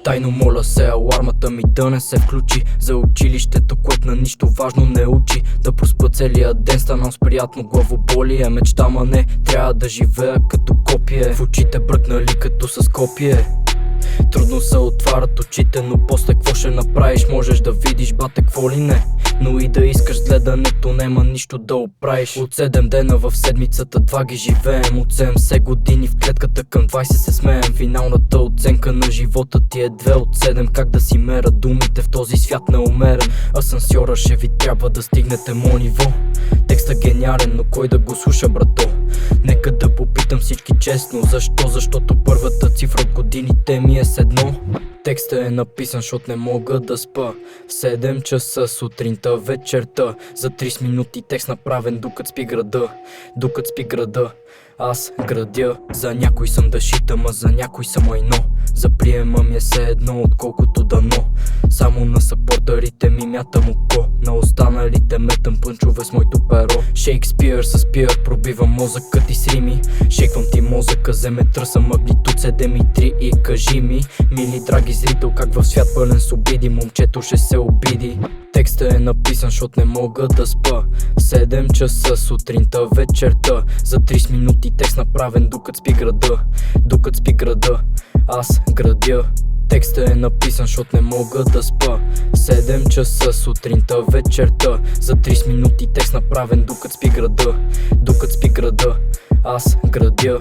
Тайно моля се алармата ми да не се включи за училището, което на нищо важно не учи. Да проспа целия ден, станам с приятно главоболие. Мечта, ма не, трябва да живея като копие. В очите бръкнали като с копие. Трудно се отварят очите, но после какво ще направиш? Можеш да видиш, бате, какво ли не, но и да искаш гледането, нема нищо да оправиш. От 7 дена в седмицата 2 ги живеем. От 70 години в клетката към 20 се смеем. Финалната оценка на живота ти е 2 от 7. Как да си мера думите в този свят неумерен? Асансьора ще ви трябва да стигнете мо ниво. Текстът гениален, но кой да го слуша, брато? Нека да попитам всички честно. Защо? Защото първата цифра от годините ми е с 1. Текстът е написан, защото не мога да спа. В 7 часа сутринта, вечерта. За 30 минути текст направен докато спи града. Докато спи града. Аз градя, за някой съм да шитам, а за някой съм айно. За приема ми е все едно, отколкото дано. Само на съпортърите ми мятам око, на останалите метам пънчове с моето перо. Шейкспир с пиър пробивам мозъкът ти с рими. Шейквам ти мозъка, земетръса, магнитуд 7,3 и кажи ми, мили драги зрител, как в свят пълен с обиди момчето ще се обиди. Текстът е написан, защото не мога да спа. В 7 часа сутринта, вечерта. За 30 минути текст направен докато спи града. Докато спи града, аз градя. Текстът е написан, защото не мога да спа. В 7 часа сутринта, вечерта. За 30 минути текст направен докато спи града. Докато спи града, аз градя.